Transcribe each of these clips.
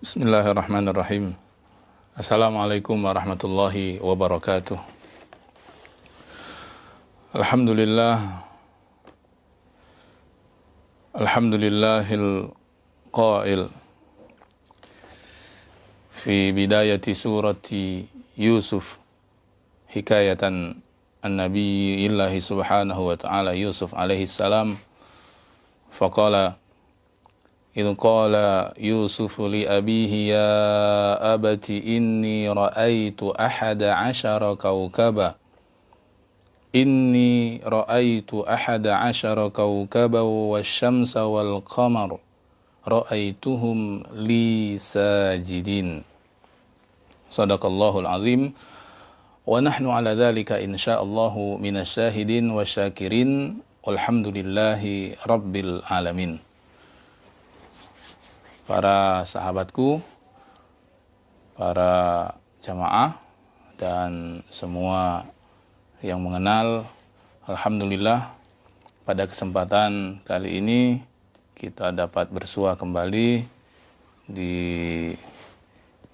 Bismillahirrahmanirrahim. Assalamualaikum warahmatullahi wabarakatuh. Alhamdulillah. Alhamdulillahil qail fi bidayati surati Yusuf hikayatan an-nabiyyillahi subhanahu wa ta'ala Yusuf alaihi salam faqala idh qala Yusuf li abihi ya abati inni ra'aitu ahada ashara kawkaba inni ra'aitu ahada ashara kawkaba wasyamsa wal qamar ra'aituhum li sajidin. Sadaqallahul azim wa nahnu ala dhalika insyaallahu minasyahidin wasyakirin walhamdulillahi rabbil alamin. Para sahabatku, para jamaah dan semua yang mengenal, alhamdulillah pada kesempatan kali ini kita dapat bersua kembali di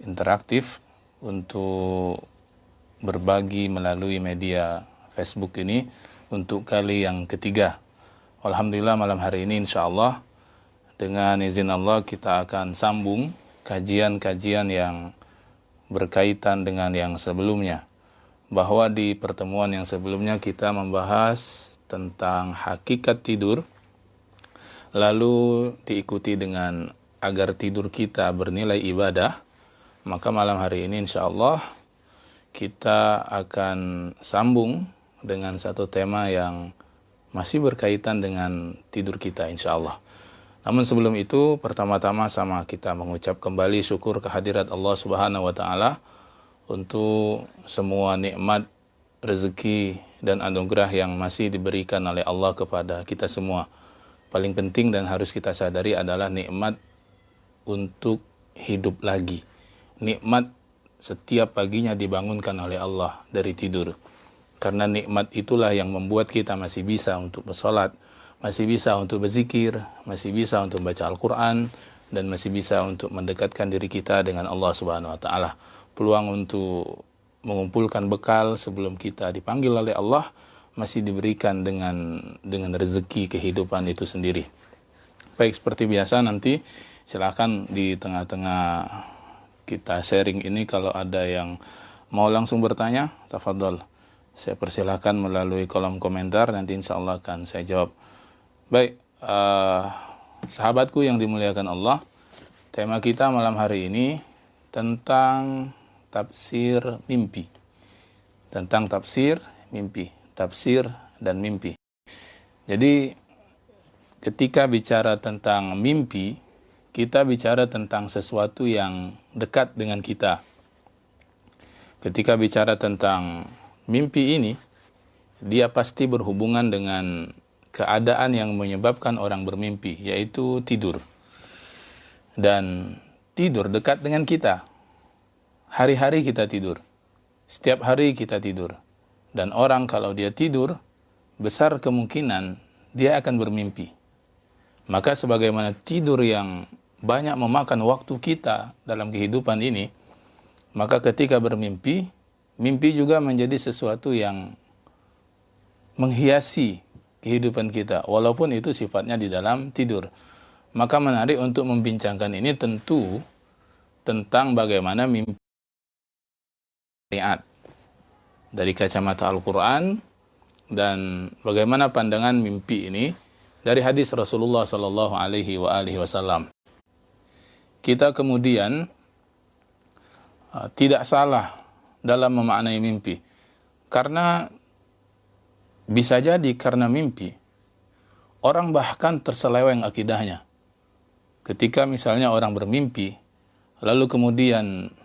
interaktif untuk berbagi melalui media Facebook ini untuk kali yang ketiga. Alhamdulillah malam hari ini insyaallah dengan izin Allah kita akan sambung kajian-kajian yang berkaitan dengan yang sebelumnya. Bahwa di pertemuan yang sebelumnya kita membahas tentang hakikat tidur, lalu diikuti dengan agar tidur kita bernilai ibadah. Maka malam hari ini insya Allah kita akan sambung dengan satu tema yang masih berkaitan dengan tidur kita insya Allah. Namun sebelum itu, pertama-tama sama kita mengucap kembali syukur kehadirat Allah Subhanahu wa Ta'ala untuk semua nikmat, rezeki, dan anugerah yang masih diberikan oleh Allah kepada kita semua. Paling penting dan harus kita sadari adalah nikmat untuk hidup lagi. Nikmat setiap paginya dibangunkan oleh Allah dari tidur. Karena nikmat itulah yang membuat kita masih bisa untuk bersolat, masih bisa untuk berzikir, masih bisa untuk membaca Al-Quran, dan masih bisa untuk mendekatkan diri kita dengan Allah Subhanahu wa Ta'ala. Peluang untuk mengumpulkan bekal sebelum kita dipanggil oleh Allah masih diberikan dengan rezeki kehidupan itu sendiri. Baik, seperti biasa nanti silakan di tengah-tengah kita sharing ini kalau ada yang mau langsung bertanya, tafadhol. Saya persilahkan melalui kolom komentar, nanti insya Allah akan saya jawab. Baik, sahabatku yang dimuliakan Allah, tema kita malam hari ini tentang tafsir mimpi. Tentang tafsir mimpi, tafsir dan mimpi. Jadi ketika bicara tentang mimpi, kita bicara tentang sesuatu yang dekat dengan kita. Ketika bicara tentang mimpi ini, dia pasti berhubungan dengan keadaan yang menyebabkan orang bermimpi, yaitu tidur. Dan tidur dekat dengan kita. Hari-hari kita tidur. Setiap hari kita tidur. Dan orang kalau dia tidur, besar kemungkinan dia akan bermimpi. Maka sebagaimana tidur yang banyak memakan waktu kita dalam kehidupan ini, maka ketika bermimpi, mimpi juga menjadi sesuatu yang menghiasi kehidupan kita, walaupun itu sifatnya di dalam tidur. Maka menarik untuk membincangkan ini tentu tentang bagaimana mimpi syariat dari kacamata Al-Quran dan bagaimana pandangan mimpi ini dari hadis Rasulullah Sallallahu Alaihi Wasallam. Kita kemudian tidak salah dalam memaknai mimpi, karena bisa jadi karena mimpi, orang bahkan terseleweng akidahnya. Ketika misalnya orang bermimpi, lalu kemudian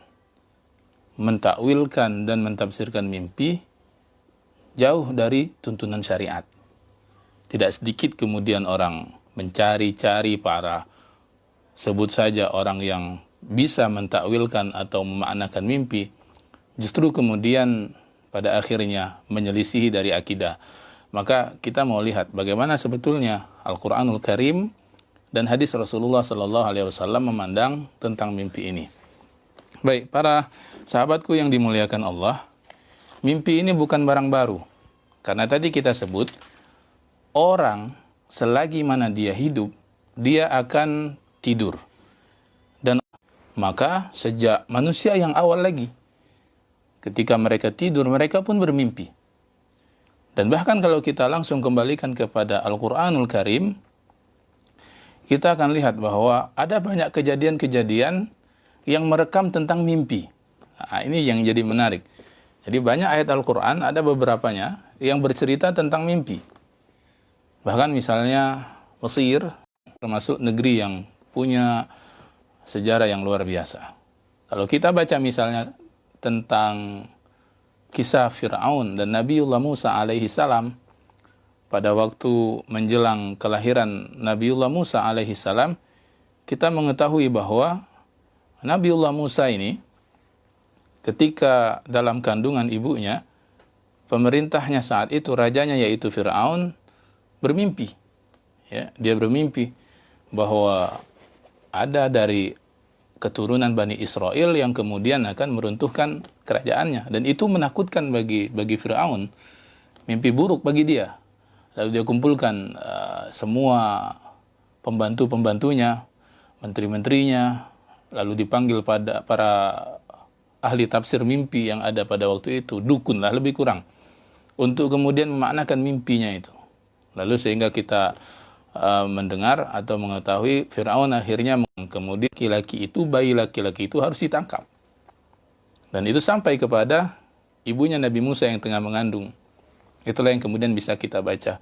mentakwilkan dan mentafsirkan mimpi jauh dari tuntunan syariat. Tidak sedikit kemudian orang mencari-cari para, sebut saja orang yang bisa mentakwilkan atau memaknakan mimpi, justru kemudian pada akhirnya menyelisihi dari akidah. Maka kita mau lihat bagaimana sebetulnya Al-Quranul Karim dan hadis Rasulullah Sallallahu Alaihi Wasallam memandang tentang mimpi ini. Baik, para sahabatku yang dimuliakan Allah, mimpi ini bukan barang baru. Karena tadi kita sebut, orang selagi mana dia hidup, dia akan tidur. Dan maka sejak manusia yang awal lagi, ketika mereka tidur, mereka pun bermimpi. Dan bahkan kalau kita langsung kembalikan kepada Al-Quranul Karim, kita akan lihat bahwa ada banyak kejadian-kejadian yang merekam tentang mimpi. Nah, ini yang jadi menarik. Jadi banyak ayat Al-Quran, ada beberapanya yang bercerita tentang mimpi. Bahkan misalnya Mesir, termasuk negeri yang punya sejarah yang luar biasa. Kalau kita baca misalnya tentang kisah Fir'aun dan Nabiullah Musa alaihi salam, pada waktu menjelang kelahiran Nabiullah Musa alaihi salam, kita mengetahui bahwa Nabiullah Musa ini ketika dalam kandungan ibunya, pemerintahnya saat itu, rajanya yaitu Fir'aun, bermimpi. Ya, dia bermimpi bahwa ada dari keturunan Bani Israel yang kemudian akan meruntuhkan kerajaannya, dan itu menakutkan bagi Fir'aun, mimpi buruk bagi dia. Lalu dia kumpulkan semua pembantu-pembantunya, menteri-menterinya, lalu dipanggil pada para ahli tafsir mimpi yang ada pada waktu itu, dukun lah lebih kurang, untuk kemudian memaknakan mimpinya itu. Lalu sehingga kita mendengar atau mengetahui Fir'aun akhirnya kemudian bayi laki-laki itu harus ditangkap. Dan itu sampai kepada ibunya Nabi Musa yang tengah mengandung. Itulah yang kemudian bisa kita baca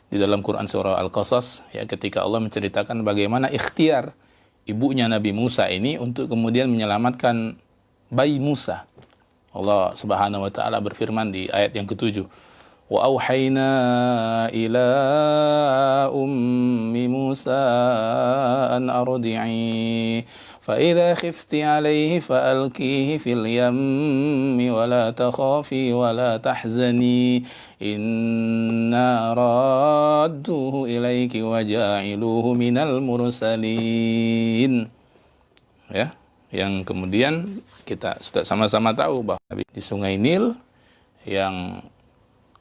di dalam Quran surah Al-Qasas, ya, ketika Allah menceritakan bagaimana ikhtiar ibunya Nabi Musa ini untuk kemudian menyelamatkan bayi Musa. Allah Subhanahu wa taala berfirman di ayat yang ke-7, wa auhayna ila ummi Musa an ardi'i fa idza khifti alayhi fa alqihi fil yammi wa la takhafi wa la tahzani inna radduhu ilayki wa ja'iluhu minal mursalin. Ya, yang kemudian kita sudah sama-sama tahu bahwa di Sungai Nil yang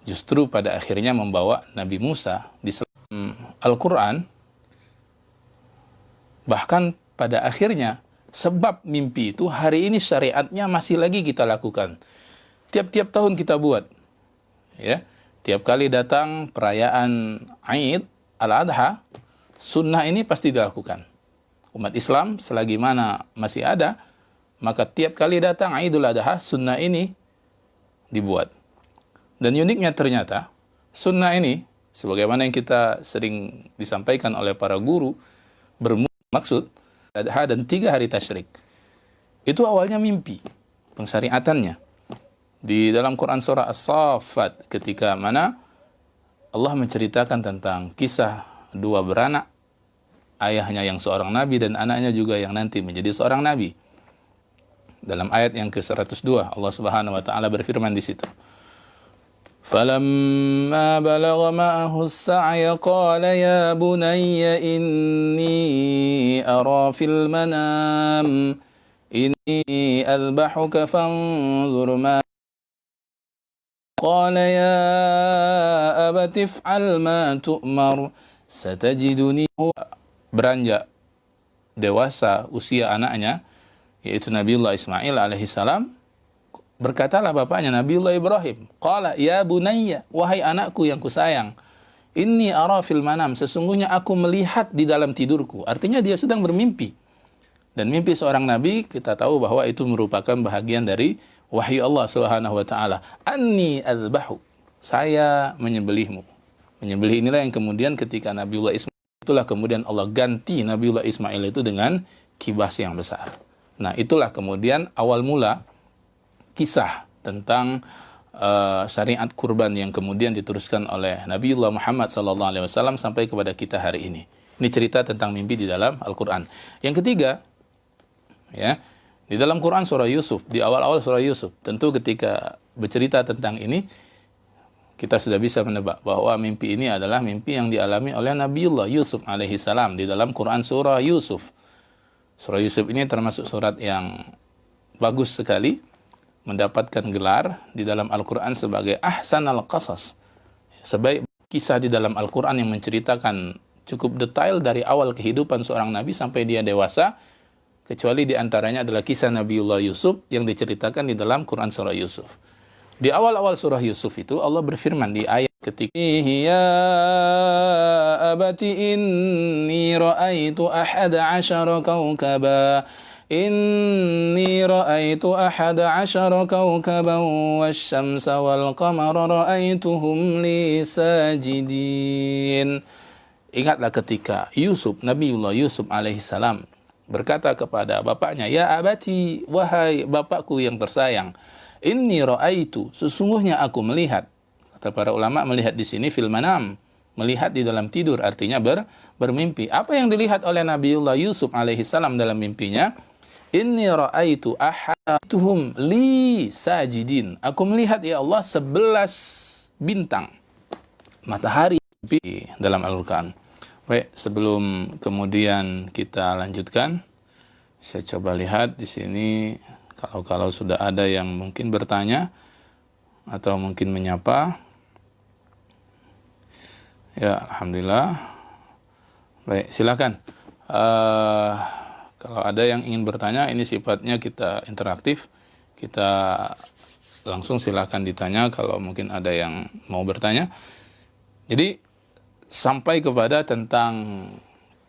justru pada akhirnya membawa Nabi Musa di Al-Quran, bahkan pada akhirnya sebab mimpi itu hari ini syariatnya masih lagi kita lakukan. Tiap-tiap tahun kita buat. Ya, tiap kali datang perayaan Aid Al-Adha, sunnah ini pasti dilakukan. Umat Islam selagi mana masih ada, maka tiap kali datang Idul Adha, sunnah ini dibuat. Dan uniknya ternyata, sunnah ini, sebagaimana yang kita sering disampaikan oleh para guru, bermaksud Adha dan 3 hari tasyrik. Itu awalnya mimpi, pensyariatannya. Di dalam Quran surah As-Saffat, ketika mana Allah menceritakan tentang kisah 2 beranak, ayahnya yang seorang nabi dan anaknya juga yang nanti menjadi seorang nabi. Dalam ayat yang ke-102, Allah Subhanahu wa taala berfirman di situ, فَلَمَّا بَلَغَ مَعَهُ السَّعْيَ قَالَ يَا بُنَيَّ إِنِّي أَرَى فِي الْمَنَامِ إِنِّي أَذْبَحُكَ فَانظُرْ مَا قَالَ يَا أَبَتِ افْعَلْ مَا تُؤْمَرُ سَتَجِدُنِي. Beranjak dewasa usia anaknya, yaitu Nabiullah Ismail alaihissalam, berkatalah bapaknya Nabiullah Ibrahim, qala ya bunayya, wahai anakku yang kusayang, inni ara fil manam, sesungguhnya aku melihat di dalam tidurku. Artinya dia sedang bermimpi. Dan mimpi seorang nabi kita tahu bahwa itu merupakan bahagian dari wahyu Allah Subhanahu wa taala. Anni azbahu, saya menyembelihmu. Menyembelih inilah yang kemudian ketika Nabiullah Ismail, itulah kemudian Allah ganti Nabiullah Ismail itu dengan kibas yang besar. Nah, itulah kemudian awal mula kisah tentang syariat kurban yang kemudian diteruskan oleh Nabiullah Muhammad SAW sampai kepada kita hari ini. Ini cerita tentang mimpi di dalam Al-Quran. Yang ketiga, ya, di dalam Quran surah Yusuf, di awal-awal surah Yusuf, tentu ketika bercerita tentang ini, kita sudah bisa menebak bahwa mimpi ini adalah mimpi yang dialami oleh Nabiullah Yusuf alaihi salam di dalam Quran surah Yusuf. Surah Yusuf ini termasuk surat yang bagus sekali, mendapatkan gelar di dalam Al-Quran sebagai ahsanal qasas, sebaik kisah di dalam Al-Quran yang menceritakan cukup detail dari awal kehidupan seorang nabi sampai dia dewasa, kecuali di antaranya adalah kisah Nabiullah Yusuf yang diceritakan di dalam Quran surah Yusuf. Di awal-awal surah Yusuf itu Allah berfirman di ayat ketika, ya abati inni ra'aitu ahada asyara kawkaba inni ra'aitu ahada asyara kawkaban wasyamsa wal qamara ra'aituhum li sajidin. Ingatlah ketika Nabiullah Yusuf alaihissalam berkata kepada bapaknya, ya abati, wahai bapakku yang tersayang, inni ra'aitu, sesungguhnya aku melihat. Kata para ulama, melihat di sini fil manam, melihat di dalam tidur, artinya bermimpi. Apa yang dilihat oleh Nabiullah Yusuf alaihissalam dalam mimpinya? Inni ra'aitu ahadatuhum li sajidin. Aku melihat, ya Allah, 11 bintang matahari dalam Al-Quran. Baik, sebelum kemudian kita lanjutkan, saya coba lihat di sini kalau sudah ada yang mungkin bertanya atau mungkin menyapa. Ya, alhamdulillah. Baik, silakan. Kalau ada yang ingin bertanya, ini sifatnya kita interaktif. Kita langsung silakan ditanya kalau mungkin ada yang mau bertanya. Jadi sampai kepada tentang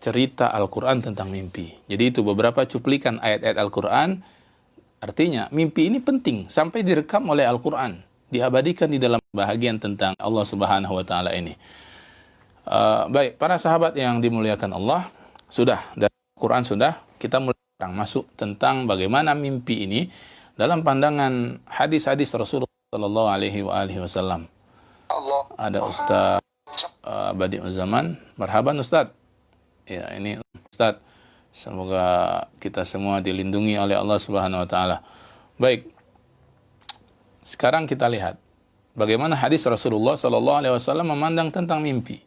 cerita Al-Quran tentang mimpi. Jadi itu beberapa cuplikan ayat-ayat Al-Quran. Artinya mimpi ini penting sampai direkam oleh Al-Quran, diabadikan di dalam bahagian tentang Allah Subhanahu wa taala ini. Baik, para sahabat yang dimuliakan Allah, sudah dari Al-Quran sudah, kita mulai masuk tentang bagaimana mimpi ini dalam pandangan hadis-hadis Rasulullah sallallahu alaihi wasallam. Ada Ustaz Badi'uz Zaman. Marhaban Ustaz. Ya, ini Ustaz. Semoga kita semua dilindungi oleh Allah Subhanahu wa taala. Baik. Sekarang kita lihat bagaimana hadis Rasulullah sallallahu alaihi wasallam memandang tentang mimpi.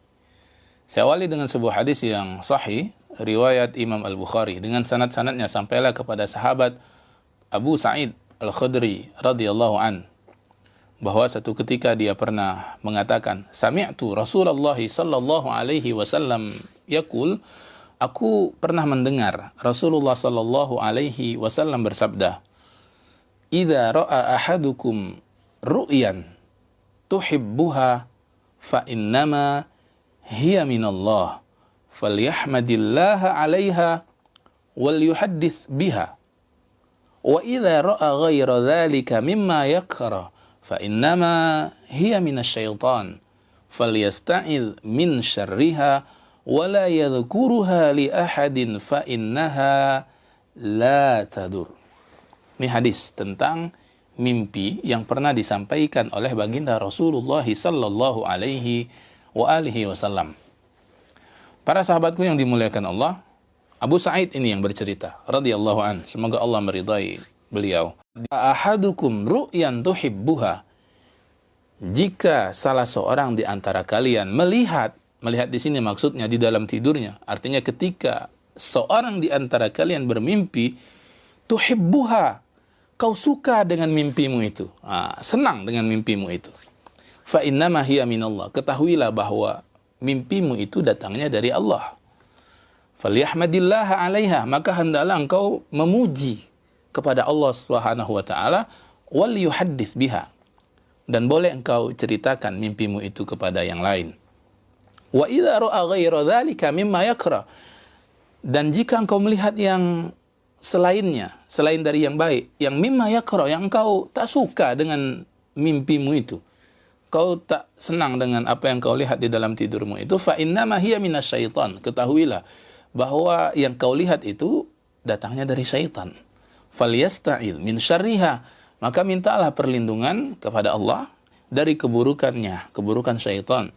Saya awali dengan sebuah hadis yang sahih, riwayat Imam Al-Bukhari dengan sanad-sanadnya sampailah kepada sahabat Abu Sa'id Al-Khudri radhiyallahu an, bahwa satu ketika dia pernah mengatakan, sami'tu Rasulullah sallallahu alaihi wasallam yaqul, aku pernah mendengar Rasulullah sallallahu alaihi wasallam bersabda, "Idza ra'a ahadukum ru'yan tuhibbuha fa innama hiya minallah falyahmadillaha 'alaiha wal yuhaddits biha. Wa idza ra'a ghaira dzalika mimma yakrah fa innama hiya minasyaitan falyasta'idz min syarriha wala yadhkuruha li ahadin fa innaha la tadur." Ini hadis tentang mimpi yang pernah disampaikan oleh baginda Rasulullah sallallahu alaihi wasallam. Para sahabatku yang dimuliakan Allah, Abu Sa'id ini yang bercerita radhiyallahu an, semoga Allah meridai beliau. Ahadukum ru'yan tuhibbuha, jika salah seorang di antara kalian melihat di sini maksudnya di dalam tidurnya, artinya ketika seorang di antara kalian bermimpi, tuhibbuha, kau suka dengan mimpimu itu, senang dengan mimpimu itu, fa innama hiya minallah, ketahuilah bahwa mimpimu itu datangnya dari Allah. Falyahmadillaha 'alaiha, maka hendaklah engkau memuji kepada Allah Subhanahu wa taala, wal yuhaddits biha, dan boleh engkau ceritakan mimpimu itu kepada yang lain. Wa idza ra'a ghaira dzalika mimma yakrah, dan jika engkau melihat yang selainnya, selain dari yang baik, yang mimma yakrah, yang engkau tak suka dengan mimpimu itu, kau tak senang dengan apa yang kau lihat di dalam tidurmu itu, fa innama hiya minasyaitan, ketahuilah bahwa yang kau lihat itu datangnya dari syaitan. Falyasta'idz min syarriha, maka mintalah perlindungan kepada Allah dari keburukannya, keburukan syaitan.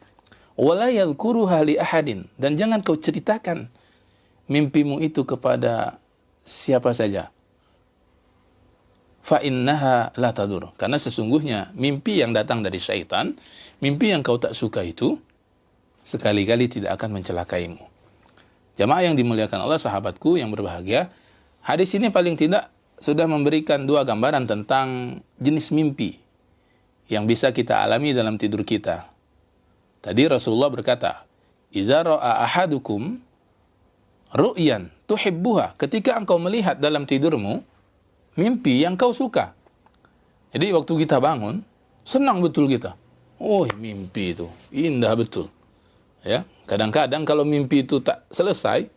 Wala yadhkuruha li ahadin, dan jangan kau ceritakan mimpimu itu kepada siapa saja. fa innaha la tadur. Karena sesungguhnya mimpi yang datang dari syaitan, mimpi yang kau tak suka itu sekali-kali tidak akan mencelakaimu. Jamaah yang dimuliakan Allah, sahabatku yang berbahagia, hadis ini paling tidak sudah memberikan dua gambaran tentang jenis mimpi yang bisa kita alami dalam tidur kita. Tadi Rasulullah berkata, "Iza ra'a ahadukum ru'yan tuhibbuha." Ketika engkau melihat dalam tidurmu mimpi yang kau suka. Jadi waktu kita bangun, senang betul kita. Oh, mimpi itu indah betul. Ya, kadang-kadang kalau mimpi itu tak selesai,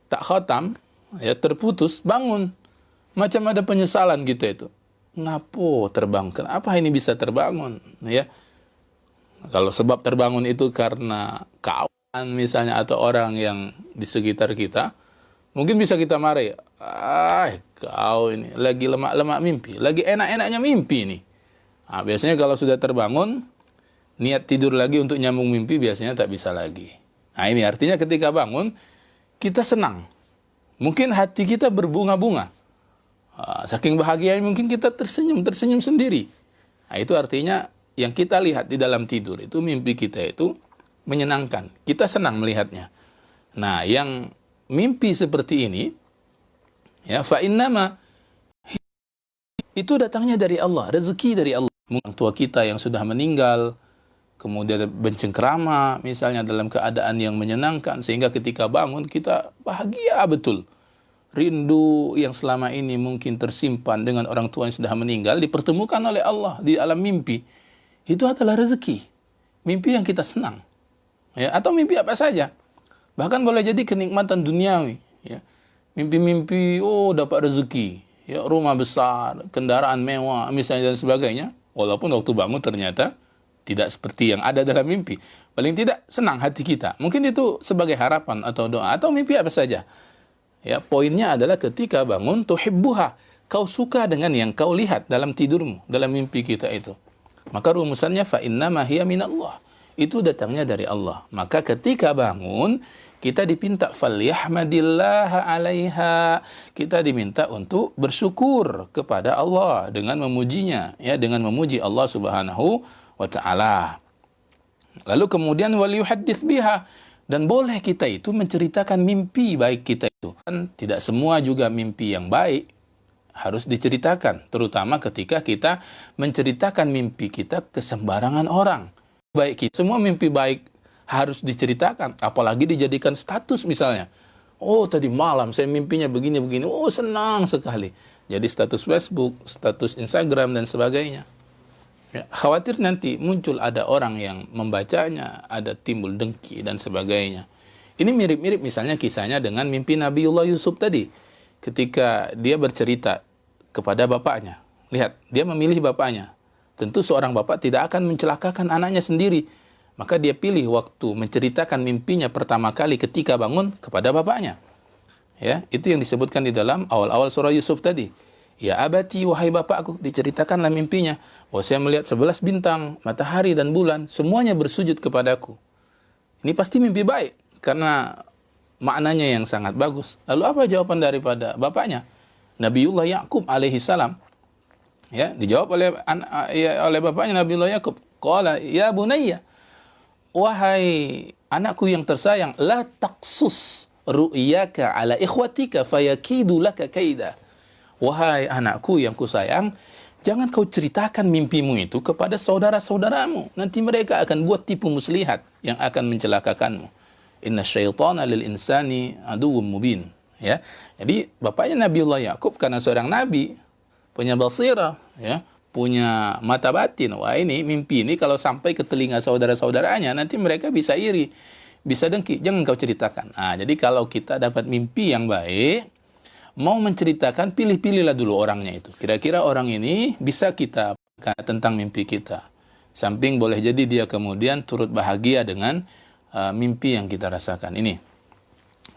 tak khatam, ya terputus, bangun. Macam ada penyesalan gitu itu. Ngapo terbangun? Kenapa ini bisa terbangun? Ya. Kalau sebab terbangun itu karena kawan misalnya atau orang yang di sekitar kita, mungkin bisa kita marahi. Kau ini lagi lemak-lemak mimpi, lagi enak-enaknya mimpi ini. Nah, biasanya kalau sudah terbangun, niat tidur lagi untuk nyambung mimpi biasanya tak bisa lagi. Nah, ini artinya ketika bangun, kita senang. Mungkin hati kita berbunga-bunga. Saking bahagianya mungkin kita tersenyum sendiri. Nah, itu artinya yang kita lihat di dalam tidur itu mimpi kita itu menyenangkan. Kita senang melihatnya. Nah, yang mimpi seperti ini, ya, fa innama itu datangnya dari Allah, rezeki dari Allah. Orang tua kita yang sudah meninggal, kemudian bencengkrama, misalnya dalam keadaan yang menyenangkan, sehingga ketika bangun kita bahagia betul. Rindu yang selama ini mungkin tersimpan dengan orang tua yang sudah meninggal, dipertemukan oleh Allah di alam mimpi. Itu adalah rezeki. Mimpi yang kita senang. Ya, atau mimpi apa saja. Bahkan boleh jadi kenikmatan duniawi. Ya. Mimpi-mimpi, dapat rezeki. Ya, rumah besar, kendaraan mewah, misalnya dan sebagainya. Walaupun waktu bangun ternyata tidak seperti yang ada dalam mimpi. Paling tidak senang hati kita. Mungkin itu sebagai harapan atau doa. Atau mimpi apa saja. Ya, poinnya adalah ketika bangun, tuhibbuha. Kau suka dengan yang kau lihat dalam tidurmu, dalam mimpi kita itu. Maka rumusannya, fa innama hiya minallah. Itu datangnya dari Allah. Maka ketika bangun, kita dipinta falyahmadillaha 'alaiha. Kita diminta untuk bersyukur kepada Allah dengan memujinya, ya, dengan memuji Allah Subhanahu wa taala. Lalu kemudian waliyuhaddits biha, dan boleh kita itu menceritakan mimpi baik kita itu. Kan tidak semua juga mimpi yang baik harus diceritakan, terutama ketika kita menceritakan mimpi kita ke sembarangan orang. Baik kita, semua mimpi baik harus diceritakan, apalagi dijadikan status misalnya. Oh, tadi malam saya mimpinya begini-begini. Oh, senang sekali. Jadi status Facebook, status Instagram dan sebagainya. Ya, khawatir nanti muncul ada orang yang membacanya, ada timbul dengki dan sebagainya. Ini mirip-mirip misalnya kisahnya dengan mimpi Nabiullah Yusuf tadi. Ketika dia bercerita kepada bapaknya. Lihat, dia memilih bapaknya. Tentu seorang bapak tidak akan mencelakakan anaknya sendiri. Maka dia pilih waktu menceritakan mimpinya pertama kali ketika bangun kepada bapaknya. Ya, itu yang disebutkan di dalam awal-awal surah Yusuf tadi. Ya abati, wahai bapakku, diceritakanlah mimpinya. Bahwa saya melihat 11 bintang, matahari dan bulan, semuanya bersujud kepadaku. Ini pasti mimpi baik, karena maknanya yang sangat bagus. Lalu apa jawaban daripada bapaknya? Nabiullah Ya'qub alaihi salam. Ya, dijawab oleh bapaknya Nabiullah Ya'qub. Qala ya bunayya, wahai anakku yang tersayang, la taqsus ru'yaka ala ikhwatika fayakidu laka kaida. Wahai anakku yang kusayang, jangan kau ceritakan mimpimu itu kepada saudara-saudaramu. Nanti mereka akan buat tipu muslihat yang akan mencelakakanmu. Inna syaitana lil insani aduwwum mubin. Ya. Jadi bapaknya Nabiullah Ya'qub karena seorang nabi, punya basirah, ya, punya mata batin. Wah, ini mimpi ini kalau sampai ke telinga saudara-saudaranya, nanti mereka bisa iri, bisa dengki. Jangan kau ceritakan. Nah, jadi kalau kita dapat mimpi yang baik, mau menceritakan, pilih-pilihlah dulu orangnya itu. Kira-kira orang ini bisa kita tentang mimpi kita. Samping boleh jadi dia kemudian turut bahagia dengan mimpi yang kita rasakan ini.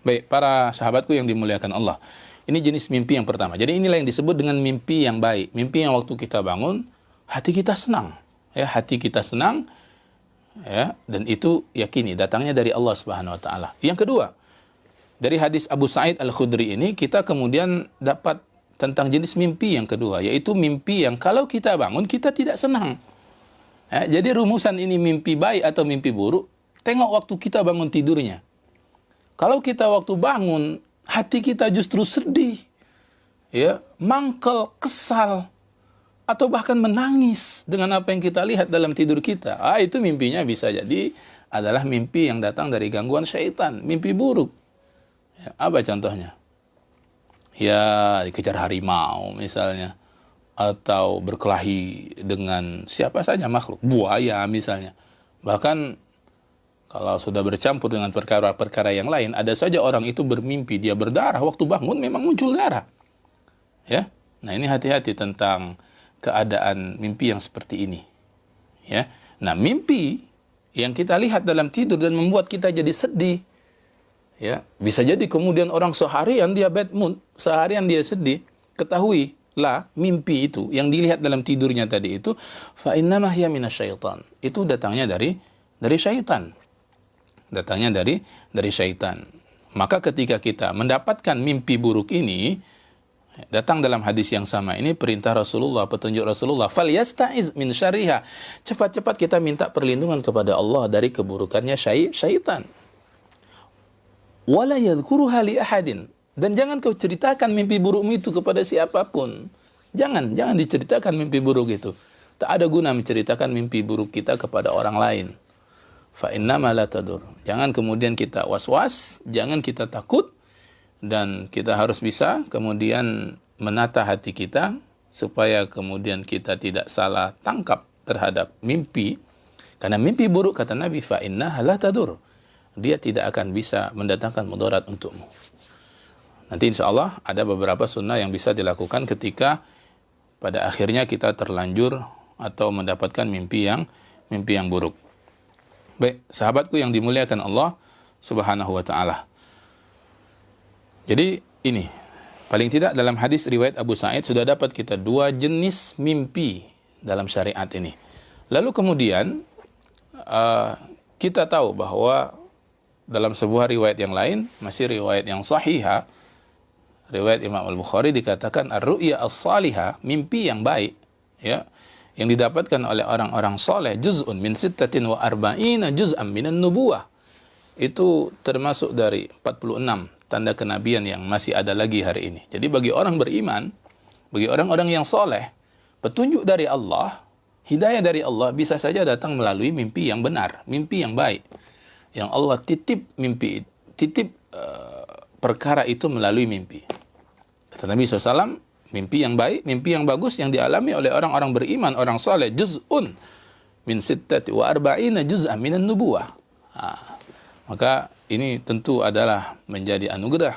Baik, para sahabatku yang dimuliakan Allah. Ini jenis mimpi yang pertama. Jadi inilah yang disebut dengan mimpi yang baik. Mimpi yang waktu kita bangun, hati kita senang. Ya, hati kita senang. Ya, dan itu yakini datangnya dari Allah Subhanahu wa taala. Yang kedua, dari hadis Abu Sa'id Al-Khudri ini kita kemudian dapat tentang jenis mimpi yang kedua, yaitu mimpi yang kalau kita bangun kita tidak senang. Jadi rumusan ini mimpi baik atau mimpi buruk, tengok waktu kita bangun tidurnya. Kalau kita waktu bangun, hati kita justru sedih, ya, mangkel, kesal, atau bahkan menangis dengan apa yang kita lihat dalam tidur kita. Itu mimpinya bisa jadi adalah mimpi yang datang dari gangguan syaitan, mimpi buruk. Ya, apa contohnya? Ya, dikejar harimau misalnya, atau berkelahi dengan siapa saja makhluk, buaya misalnya. Bahkan kalau sudah bercampur dengan perkara-perkara yang lain, ada saja orang itu bermimpi dia berdarah, waktu bangun memang muncul darah. Ya. Nah, ini hati-hati tentang keadaan mimpi yang seperti ini. Ya. Nah, mimpi yang kita lihat dalam tidur dan membuat kita jadi sedih, ya, bisa jadi kemudian orang seharian dia bad mood, seharian dia sedih, ketahuilah mimpi itu yang dilihat dalam tidurnya tadi itu fa innamah hiya minasyaitan. Itu datangnya dari syaitan. Datangnya dari syaitan. Maka ketika kita mendapatkan mimpi buruk ini, datang dalam hadis yang sama ini perintah Rasulullah, petunjuk Rasulullah, falyasta'iz min syarriha. Cepat-cepat kita minta perlindungan kepada Allah dari keburukannya syaitan. Wala yadhkuruha li ahadin, dan jangan kau ceritakan mimpi burukmu itu kepada siapapun. Jangan diceritakan mimpi buruk itu. Tak ada guna menceritakan mimpi buruk kita kepada orang lain. Fa innama la tadur. Jangan kemudian kita was-was, jangan kita takut, dan kita harus bisa kemudian menata hati kita supaya kemudian kita tidak salah tangkap terhadap mimpi. Karena mimpi buruk, kata Nabi, fa innaha la tadur. Dia tidak akan bisa mendatangkan mudarat untukmu. Nanti insya Allah ada beberapa sunnah yang bisa dilakukan ketika pada akhirnya kita terlanjur atau mendapatkan mimpi yang buruk. Baik, sahabatku yang dimuliakan Allah Subhanahu wa taala. Jadi ini, paling tidak dalam hadis riwayat Abu Sa'id sudah dapat kita dua jenis mimpi dalam syariat ini. Lalu kemudian kita tahu bahwa dalam sebuah riwayat yang lain, masih riwayat yang sahihah, riwayat Imam Al-Bukhari, dikatakan ar-ru'ya as-salihah, mimpi yang baik, ya, yang didapatkan oleh orang-orang soleh, juz'un min sittatin wa arba'ina juz'an minan nubuwah. Itu termasuk dari 46 tanda kenabian yang masih ada lagi hari ini. Jadi bagi orang beriman, bagi orang-orang yang soleh, petunjuk dari Allah, hidayah dari Allah bisa saja datang melalui mimpi yang benar, mimpi yang baik. Yang Allah titip perkara itu melalui mimpi. Kata Nabi SAW, mimpi yang baik, mimpi yang bagus yang dialami oleh orang-orang beriman, orang soleh, juz'un min sittati wa arba'ina juz'an minan nubuwah. Maka ini tentu adalah menjadi anugerah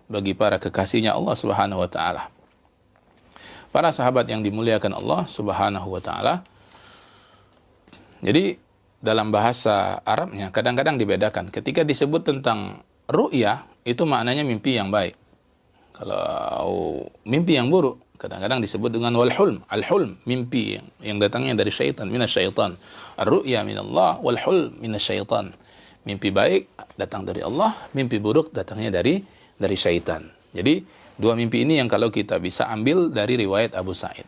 bagi para kekasihnya Allah Subhanahu wa taala. Para sahabat yang dimuliakan Allah Subhanahu wa taala. Jadi dalam bahasa Arabnya kadang-kadang dibedakan. Ketika disebut tentang ru'ya, itu maknanya mimpi yang baik. Kalau mimpi yang buruk, kadang-kadang disebut dengan wal-hulm. Al-hulm, mimpi yang datangnya dari syaitan, minasyaitan. Ar-ru'ya minallah, wal-hulm minasyaitan. Mimpi baik datang dari Allah, mimpi buruk datangnya dari syaitan. Jadi, dua mimpi ini yang kalau kita bisa ambil dari riwayat Abu Sa'id.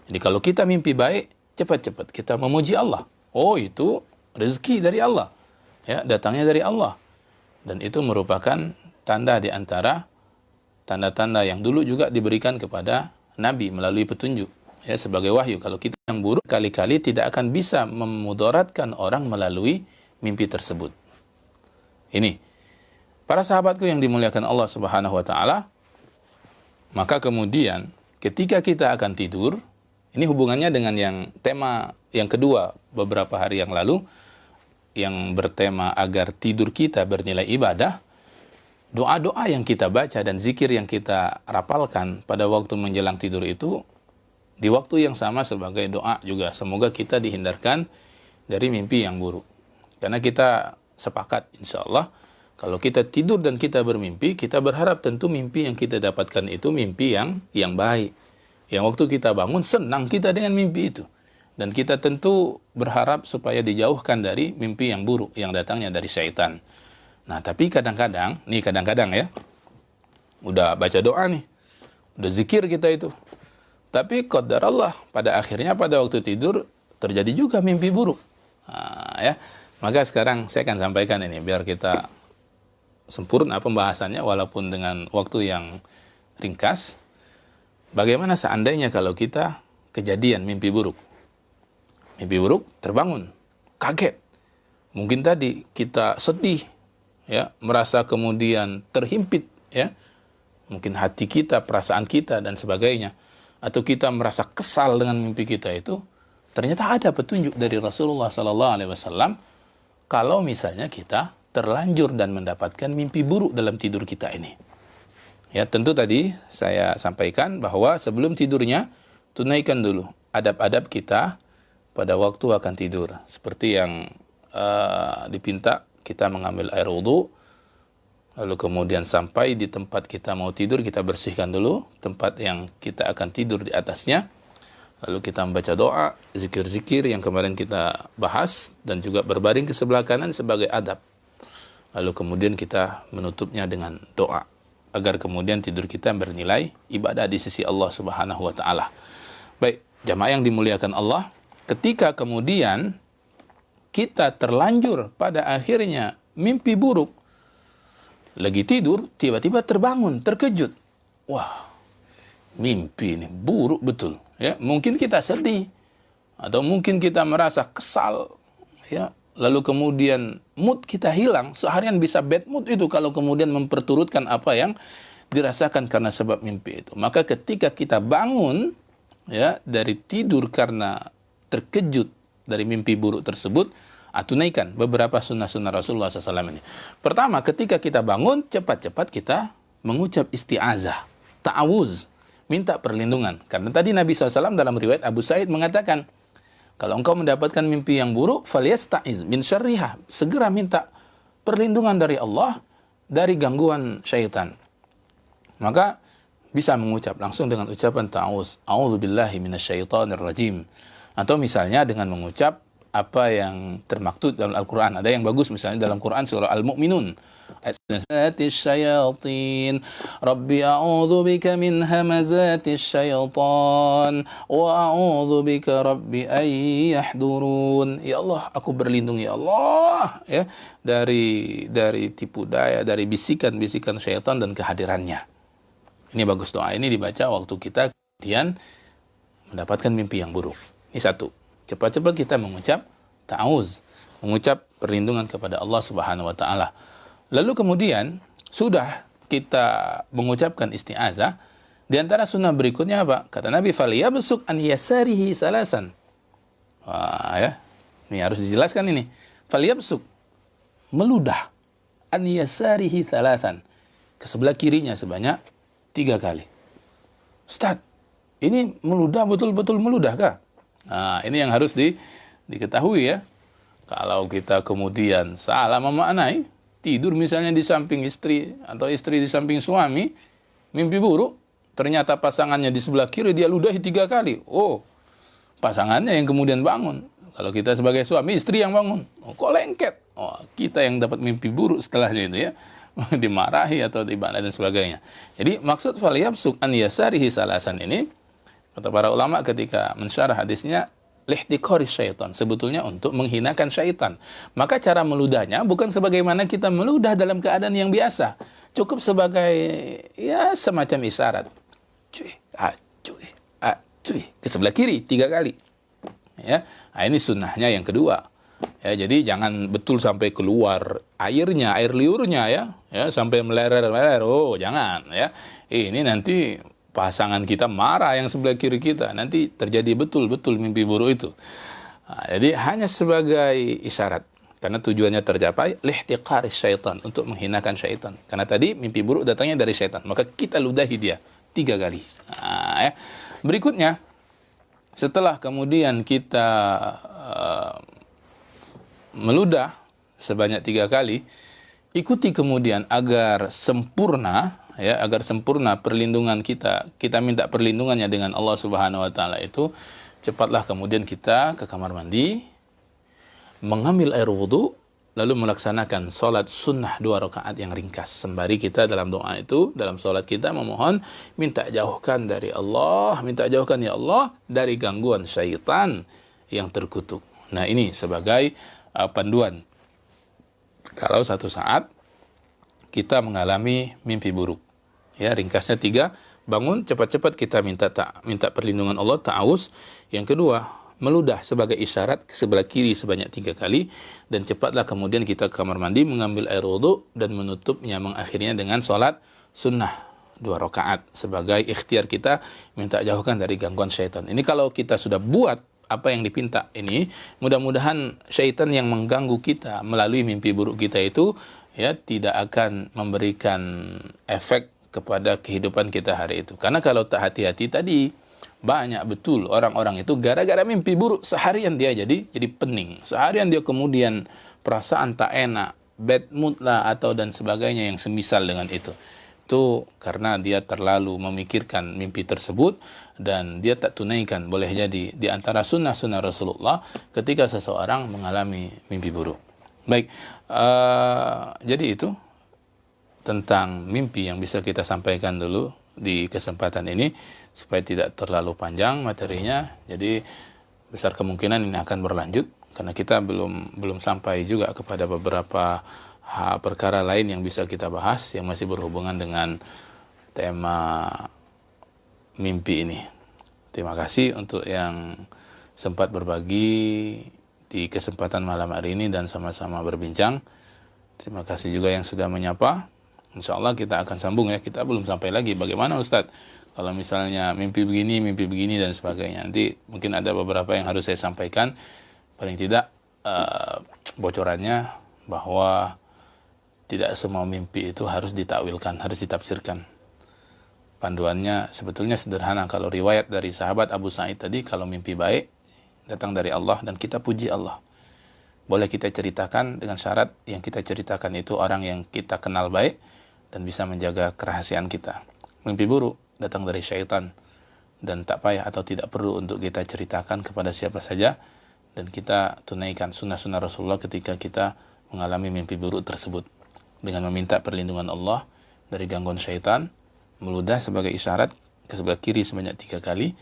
Jadi kalau kita mimpi baik, cepat-cepat kita memuji Allah. Oh, itu rezeki dari Allah. Ya, datangnya dari Allah. Dan itu merupakan tanda di antara tanda-tanda yang dulu juga diberikan kepada Nabi melalui petunjuk. Ya, sebagai wahyu. Kalau kita yang buruk, kali-kali tidak akan bisa memudaratkan orang melalui mimpi tersebut. Ini. Para sahabatku yang dimuliakan Allah Subhanahu wa taala, maka kemudian ketika kita akan tidur, ini hubungannya dengan yang tema yang kedua beberapa hari yang lalu, yang bertema agar tidur kita bernilai ibadah. Doa-doa yang kita baca dan zikir yang kita rapalkan pada waktu menjelang tidur itu, di waktu yang sama sebagai doa juga. Semoga kita dihindarkan dari mimpi yang buruk. Karena kita sepakat insya Allah, kalau kita tidur dan kita bermimpi, kita berharap tentu mimpi yang kita dapatkan itu mimpi yang baik. Yang waktu kita bangun, senang kita dengan mimpi itu. Dan kita tentu berharap supaya dijauhkan dari mimpi yang buruk yang datangnya dari syaitan. Nah, tapi kadang-kadang ya, udah baca doa nih, udah zikir kita itu. Tapi qadar Allah, pada akhirnya pada waktu tidur terjadi juga mimpi buruk. Ya. Maka sekarang saya akan sampaikan ini biar kita sempurna pembahasannya walaupun dengan waktu yang ringkas. Bagaimana seandainya kalau kita kejadian mimpi buruk? Mimpi buruk, terbangun, kaget. Mungkin tadi kita sedih, ya, merasa kemudian terhimpit, ya. Mungkin hati kita, perasaan kita dan sebagainya. Atau kita merasa kesal dengan mimpi kita itu. Ternyata ada petunjuk dari Rasulullah SAW kalau misalnya kita terlanjur dan mendapatkan mimpi buruk dalam tidur kita ini. Ya, tentu tadi saya sampaikan bahwa sebelum tidurnya tunaikan dulu adab-adab kita pada waktu akan tidur. Seperti yang dipinta, kita mengambil air wudhu, lalu kemudian sampai di tempat kita mau tidur, kita bersihkan dulu tempat yang kita akan tidur di atasnya. Lalu kita membaca doa, zikir-zikir yang kemarin kita bahas, dan juga berbaring ke sebelah kanan sebagai adab. Lalu kemudian kita menutupnya dengan doa, agar kemudian tidur kita bernilai ibadah di sisi Allah Subhanahu wa Ta'ala. Baik, jamaah yang dimuliakan Allah, ketika kemudian kita terlanjur pada akhirnya mimpi buruk, lagi tidur, tiba-tiba terbangun, terkejut. Wah, mimpi ini buruk betul. Ya, mungkin kita sedih, atau mungkin kita merasa kesal, ya. Lalu kemudian mood kita hilang. Seharian bisa bad mood itu kalau kemudian memperturutkan apa yang dirasakan karena sebab mimpi itu. Maka ketika kita bangun, ya, dari tidur karena terkejut dari mimpi buruk tersebut, tunaikan beberapa sunnah-sunnah Rasulullah SAW ini. Pertama, ketika kita bangun, cepat-cepat kita mengucap isti'azah, ta'awuz, minta perlindungan. Karena tadi Nabi SAW dalam riwayat Abu Sa'id mengatakan, kalau engkau mendapatkan mimpi yang buruk, falyasta'iz min syarriha, segera minta perlindungan dari Allah dari gangguan syaitan. Maka bisa mengucap langsung dengan ucapan ta'awuz, a'udzubillahi minasyaitonir rajim. Atau misalnya dengan mengucap apa yang termaktub dalam Al-Quran. Ada yang bagus misalnya dalam Quran surah Al-Mu'minun. Ayat syayatin, Rabbi a'udzu bika min hamazatis syaitan wa a'udzu bika Rabbi ay yahdurun. Ya Allah, aku berlindung ya Allah, ya, dari tipu daya, dari bisikan-bisikan syaitan dan kehadirannya. Ini bagus, doa ini dibaca waktu kita kemudian mendapatkan mimpi yang buruk. Ini satu. Cepat-cepat kita mengucap ta'awuz, mengucap perlindungan kepada Allah Subhanahu wa Ta'ala. Lalu kemudian sudah kita mengucapkan isti'azah, di antara sunnah berikutnya apa? Kata Nabi, faliyabsuk an yasarihi salasan. Wah, ya. Ini harus dijelaskan ini. Faliyabsuk, meludah, an yasarihi salasan, ke sebelah kirinya sebanyak 3 kali. Ustaz, ini meludah, betul-betul meludah kah? Nah, ini yang harus diketahui, ya. Kalau kita kemudian salah memaknai, tidur misalnya di samping istri, atau istri di samping suami, mimpi buruk, ternyata pasangannya di sebelah kiri, dia ludahi 3 kali. Oh, pasangannya yang kemudian bangun. Kalau kita sebagai suami, istri yang bangun. Oh, kok lengket? Oh, kita yang dapat mimpi buruk setelahnya itu, ya. Dimarahi atau dibana dan sebagainya. Jadi maksud faliyabsuk an yasarihi salasan ini, kata para ulama ketika mensyarah hadisnya, lihtiqari syaitan, sebetulnya untuk menghinakan syaitan. Maka cara meludahnya bukan sebagaimana kita meludah dalam keadaan yang biasa. Cukup sebagai, ya, semacam isyarat. Cuy, cuy, ke sebelah kiri 3 kali. Ya, nah, ini sunnahnya yang kedua. Ya, jadi jangan betul sampai keluar airnya, air liurnya, ya, sampai melerer. Oh, jangan, ya. Ini nanti pasangan kita marah yang sebelah kiri kita, nanti terjadi betul-betul mimpi buruk itu. Nah, jadi hanya sebagai isyarat, karena tujuannya tercapai, lihtiqari syaitan, untuk menghinakan syaitan. Karena tadi mimpi buruk datangnya dari syaitan, maka kita ludahi dia 3 kali. Nah, ya. Berikutnya, setelah kemudian kita meludah sebanyak 3 kali, ikuti kemudian agar sempurna, ya, agar sempurna perlindungan kita minta perlindungannya dengan Allah Subhanahu wa Ta'ala itu, cepatlah kemudian kita ke kamar mandi, mengambil air wudhu, lalu melaksanakan sholat sunnah 2 rakaat yang ringkas. Sembari kita dalam doa itu, dalam sholat kita memohon, minta jauhkan dari Allah, minta jauhkan ya Allah dari gangguan syaitan yang terkutuk. Nah ini sebagai panduan. Kalau satu saat kita mengalami mimpi buruk. Ya, ringkasnya 3, bangun cepat-cepat kita minta perlindungan Allah, ta'awuz. Yang kedua, meludah sebagai isyarat ke sebelah kiri sebanyak 3 kali, dan cepatlah kemudian kita ke kamar mandi mengambil air wudhu dan menutupnya, mengakhirinya dengan sholat sunnah 2 rakaat sebagai ikhtiar kita minta jauhkan dari gangguan syaitan. Ini kalau kita sudah buat apa yang dipinta ini, mudah-mudahan syaitan yang mengganggu kita melalui mimpi buruk kita itu ya tidak akan memberikan efek kepada kehidupan kita hari itu. Karena kalau tak hati-hati tadi, banyak betul orang-orang itu gara-gara mimpi buruk seharian dia jadi pening. Seharian dia kemudian perasaan tak enak, bad mood lah atau dan sebagainya yang semisal dengan itu. Itu karena dia terlalu memikirkan mimpi tersebut dan dia tak tunaikan. Boleh jadi di antara sunnah-sunnah Rasulullah ketika seseorang mengalami mimpi buruk. Baik, jadi itu tentang mimpi yang bisa kita sampaikan dulu di kesempatan ini supaya tidak terlalu panjang materinya. Jadi besar kemungkinan ini akan berlanjut karena kita belum sampai juga kepada beberapa perkara lain yang bisa kita bahas yang masih berhubungan dengan tema mimpi ini. Terima kasih untuk yang sempat berbagi di kesempatan malam hari ini dan sama-sama berbincang. Terima kasih juga yang sudah menyapa. Insya Allah kita akan sambung ya. Kita belum sampai lagi bagaimana Ustadz kalau misalnya mimpi begini dan sebagainya. Nanti mungkin ada beberapa yang harus saya sampaikan. Paling tidak bocorannya bahwa tidak semua mimpi itu harus ditakwilkan, harus ditafsirkan. Panduannya sebetulnya sederhana. Kalau riwayat dari sahabat Abu Sa'id tadi, kalau mimpi baik datang dari Allah dan kita puji Allah. Boleh kita ceritakan dengan syarat yang kita ceritakan itu orang yang kita kenal baik dan bisa menjaga kerahasiaan kita. Mimpi buruk datang dari syaitan dan tak payah atau tidak perlu untuk kita ceritakan kepada siapa saja, dan kita tunaikan sunnah-sunnah Rasulullah ketika kita mengalami mimpi buruk tersebut dengan meminta perlindungan Allah dari gangguan syaitan, meludah sebagai isyarat ke sebelah kiri sebanyak 3 kali,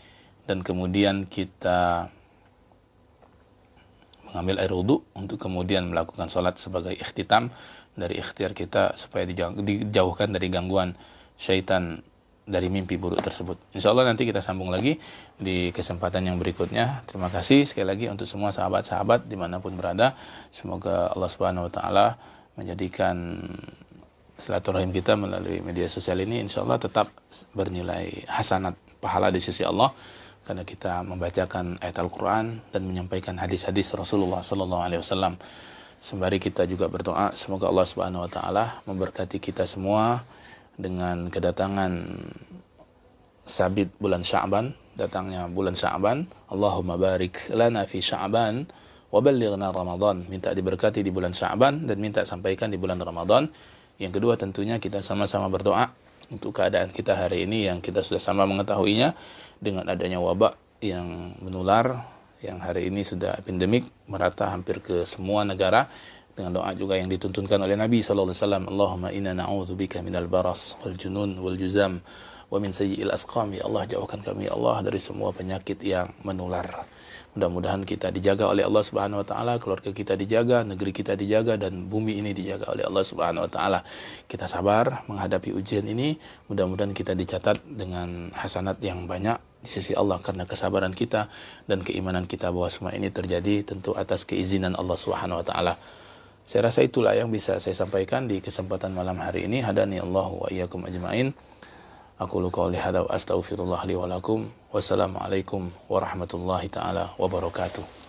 dan kemudian kita mengambil air wudhu untuk kemudian melakukan sholat sebagai ikhtitam dari ikhtiar kita supaya dijauhkan dari gangguan syaitan dari mimpi buruk tersebut. Insya Allah nanti kita sambung lagi di kesempatan yang berikutnya. Terima kasih sekali lagi untuk semua sahabat-sahabat dimanapun berada. Semoga Allah Subhanahu Wa Taala menjadikan silaturahim kita melalui media sosial ini insya Allah tetap bernilai hasanat pahala di sisi Allah, karena kita membacakan ayat Al-Quran dan menyampaikan hadis-hadis Rasulullah SAW. Sembari kita juga berdoa semoga Allah Subhanahu Wa Taala memberkati kita semua dengan kedatangan sabit bulan Sya'ban, datangnya bulan Sya'ban. Allahumma barik lana fi Sya'ban wa ballighna Ramadan. Minta diberkati di bulan Sya'ban dan minta sampaikan di bulan Ramadan. Yang kedua tentunya kita sama-sama berdoa untuk keadaan kita hari ini yang kita sudah sama mengetahuinya dengan adanya wabak yang menular yang hari ini sudah endemik merata hampir ke semua negara, dengan doa juga yang dituntunkan oleh Nabi SAW. Allahumma inna na'udzubika minal baras wal junun wal juzam wa min sayyi'il asqam. Ya Allah, jauhkan kami ya Allah dari semua penyakit yang menular. Mudah-mudahan kita dijaga oleh Allah Subhanahu Wa Taala, keluarga kita dijaga, negeri kita dijaga, dan bumi ini dijaga oleh Allah Subhanahu Wa Taala. Kita sabar menghadapi ujian ini. Mudah-mudahan kita dicatat dengan hasanat yang banyak di sisi Allah karena kesabaran kita dan keimanan kita bahwa semua ini terjadi tentu atas keizinan Allah Subhanahu Wa Taala. Saya rasa itulah yang bisa saya sampaikan di kesempatan malam hari ini. Hadani Allah wa iyyakum ajmain. Aqulu qouli hadza wa astaghfirullah li wa lakum. Wassalamualaikum warahmatullahi taala wabarakatuh.